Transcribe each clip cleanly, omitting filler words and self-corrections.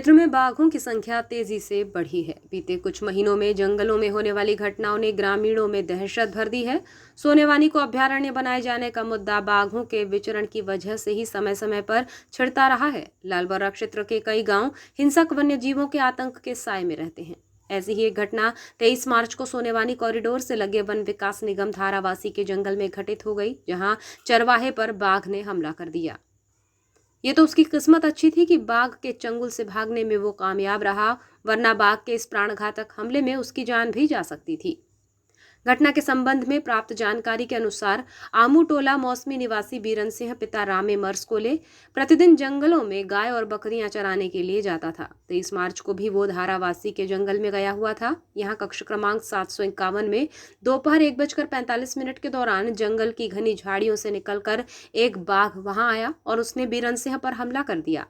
क्षेत्र में बाघों की संख्या तेजी से बढ़ी है। बीते कुछ महीनों में जंगलों में होने वाली घटनाओं ने ग्रामीणों में दहशत भर दी है। सोनेवानी को अभयारण्य बनाए जाने का मुद्दा बाघों के विचरण की वजह से ही समय समय पर छिड़ता रहा है। लालबर्रा क्षेत्र के कई गांव हिंसक वन्य जीवों के आतंक के साए में रहते हैं। ऐसी ही एक घटना 23 मार्च को सोनेवानी कॉरिडोर से लगे वन विकास निगम धारावासी के जंगल में घटित हो गई, जहां चरवाहे पर बाघ ने हमला कर दिया। ये तो उसकी किस्मत अच्छी थी कि बाघ के चंगुल से भागने में वो कामयाब रहा, वरना बाघ के इस प्राणघातक हमले में उसकी जान भी जा सकती थी। घटना के संबंध में प्राप्त जानकारी के अनुसार आमूटोला मौसमी निवासी बीरन सिंह पिता रामे मर्सकोले प्रतिदिन जंगलों में गाय और बकरियां चराने के लिए जाता था। 23 मार्च को भी वो धारावासी के जंगल में गया हुआ था। यहाँ कक्ष क्रमांक 751 में दोपहर 1:45 के दौरान जंगल की घनी झाड़ियों से निकलकर एक बाघ वहां आया और उसने बीरन सिंह पर हमला कर दिया।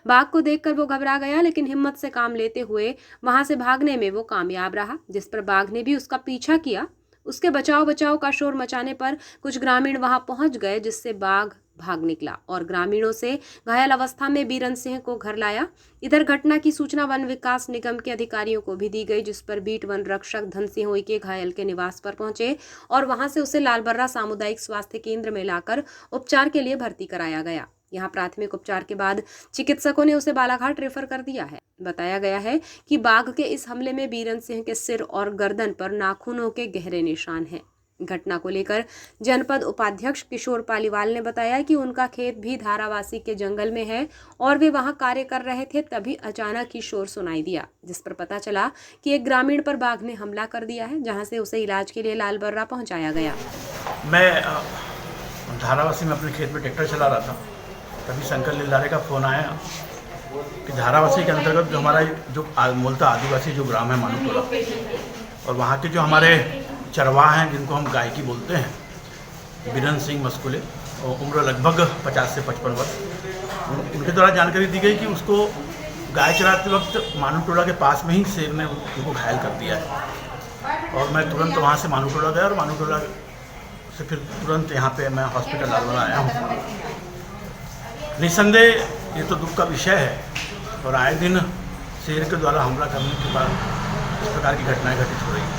बाघ को देखकर वो घबरा गया, लेकिन हिम्मत से काम लेते हुए वहां से भागने में वो कामयाब रहा, जिस पर बाघ ने भी उसका पीछा किया। उसके बचाव का शोर मचाने पर कुछ ग्रामीण वहां पहुंच गए, जिससे बाघ भाग निकला और ग्रामीणों से घायल अवस्था में बीरन सिंह को घर लाया। इधर घटना की सूचना वन विकास निगम के अधिकारियों को भी दी गई, जिस पर बीट वन रक्षक धन सिंह उइके घायल के निवास पर पहुंचे और वहां से उसे लालबर्रा सामुदायिक स्वास्थ्य केंद्र में लाकर उपचार के लिए भर्ती कराया गया। यहाँ प्राथमिक उपचार के बाद चिकित्सकों ने उसे बालाघाट रेफर कर दिया है। बताया गया है कि बाघ के इस हमले में बीरन सिंह के सिर और गर्दन पर नाखूनों के गहरे निशान हैं। घटना को लेकर जनपद उपाध्यक्ष किशोर पालीवाल ने बताया कि उनका खेत भी धारावासी के जंगल में है और वे वहां कार्य कर रहे थे, तभी अचानक ही शोर सुनाई दिया, जिस पर पता चला कि एक ग्रामीण पर बाघ ने हमला कर दिया है, जहां से उसे इलाज के लिए लालबर्रा पहुंचाया गया। मैं धारावासी में अपने खेत में ट्रैक्टर चला रहा था, तभी शंकर लीलारे का फ़ोन आया कि धारावासी के अंतर्गत जो हमारा जो मूलतः आदिवासी जो ग्राम है मानूटोला, और वहाँ के जो हमारे चरवाह हैं जिनको हम गायकी बोलते हैं, बीरन सिंह मस्कुले, और उम्र लगभग 50 से 55 वर्ष, उनके द्वारा जानकारी दी गई कि उसको गाय चराते वक्त मानूटोला के पास में ही शेर ने उनको घायल कर दिया है। और मैं तुरंत वहाँ से मानूटोला गया और मानूटोला से फिर तुरंत यहाँ पे मैं हॉस्पिटल लालबर्रा आया हूँ। निस्संदेह ये तो दुख का विषय है और आए दिन शेर के द्वारा हमला करने के बाद इस प्रकार की घटनाएं घटित हो रही हैं।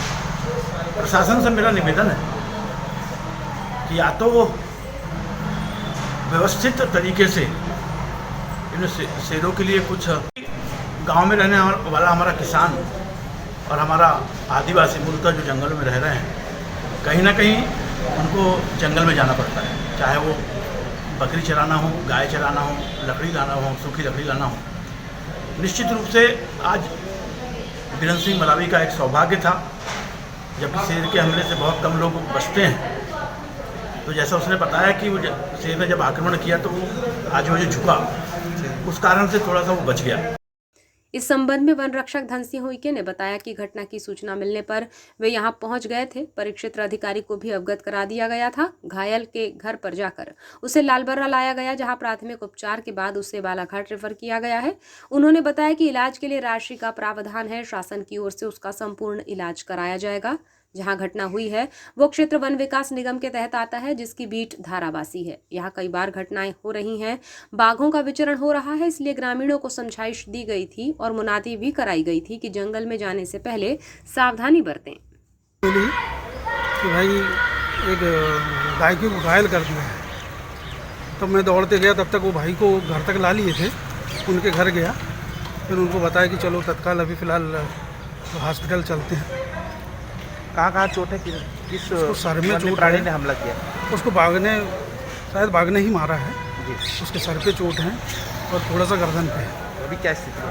प्रशासन से मेरा निवेदन है कि या तो व्यवस्थित तरीके से इन शेरों के लिए कुछ गांव में रहने वाला हमारा किसान और हमारा आदिवासी मूलतः जो जंगल में रह रहे हैं, कहीं ना कहीं उनको जंगल में जाना पड़ता है, चाहे वो बकरी चराना हो, गाय चराना हो, लकड़ी लाना हो, सूखी लकड़ी लाना हो। निश्चित रूप से आज बीरन सिंह मलावी का एक सौभाग्य था, जब शेर के हमले से बहुत कम लोग बचते हैं। तो जैसा उसने बताया कि वो शेर ने जब आक्रमण किया तो वो आज वो जो झुका, उस कारण से थोड़ा सा वो बच गया। इस संबंध में वन रक्षक धन सिंह उइके ने बताया कि घटना की सूचना मिलने पर वे यहां पहुंच गए थे। परिक्षेत्र अधिकारी को भी अवगत करा दिया गया था। घायल के घर पर जाकर उसे लालबर्रा लाया गया, जहां प्राथमिक उपचार के बाद उसे बालाघाट रेफर किया गया है। उन्होंने बताया कि इलाज के लिए राशि का प्रावधान है, शासन की ओर से उसका संपूर्ण इलाज कराया जाएगा। जहां घटना हुई है वो क्षेत्र वन विकास निगम के तहत आता है, जिसकी बीट धारावासी है। यहाँ कई बार घटनाएं हो रही हैं, बाघों का विचरण हो रहा है, इसलिए ग्रामीणों को समझाइश दी गई थी और मुनादी भी कराई गई थी कि जंगल में जाने से पहले सावधानी बरतें। कि भाई एक गाय को घायल कर दिया है, तो मैं दौड़ते गया, तब तक वो भाई को घर तक ला लिए थे। उनके घर गया, फिर उनको बताया कि चलो तत्काल अभी फ़िलहाल हॉस्पिटल चलते हैं। कहाँ चोट है, किस सर में चोट प्राणी ने हमला किया? उसको शायद बाघ ने ही मारा है जी। उसके सर पे चोट है और थोड़ा सा गर्दन पे है। अभी क्या स्थिति है?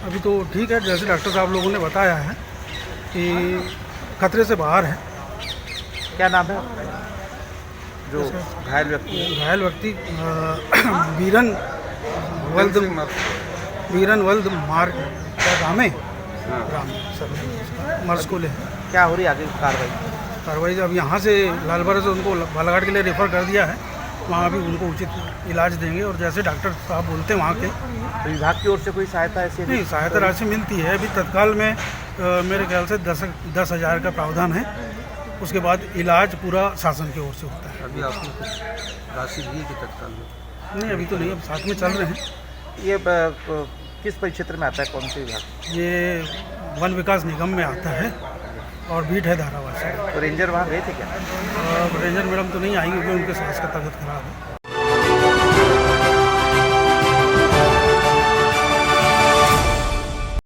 अभी तो ठीक है, जैसे डॉक्टर साहब लोगों ने बताया है कि खतरे से बाहर है। क्या नाम है जो घायल व्यक्ति? बीरन वल्द मार रामे मर्सकोले। क्या हो रही है आगे कार्रवाई? अब यहाँ से लालबर्रा से उनको बालाघाट के लिए रेफ़र कर दिया है, वहाँ भी उनको उचित इलाज देंगे और जैसे डॉक्टर साहब बोलते हैं वहाँ के। तो विभाग की ओर से कोई सहायता ऐसी नहीं, सहायता राशि मिलती है। अभी तत्काल में मेरे ख्याल से 10,000 का प्रावधान है। उसके बाद इलाज पूरा शासन की ओर से होता है। अभी आपने कुछ राशि दी कि तत्काल में? नहीं, अभी तो नहीं, अब साथ में चल रहे हैं। ये किस परिक्षेत्र में आता है, कौन से विभाग? ये वन विकास निगम में आता है और बीट है धारावासी। तो रेंजर वहाँ गए थे क्या? रेंजर मैडम तो नहीं आई क्योंकि उनके सास का तबीयत खराब है।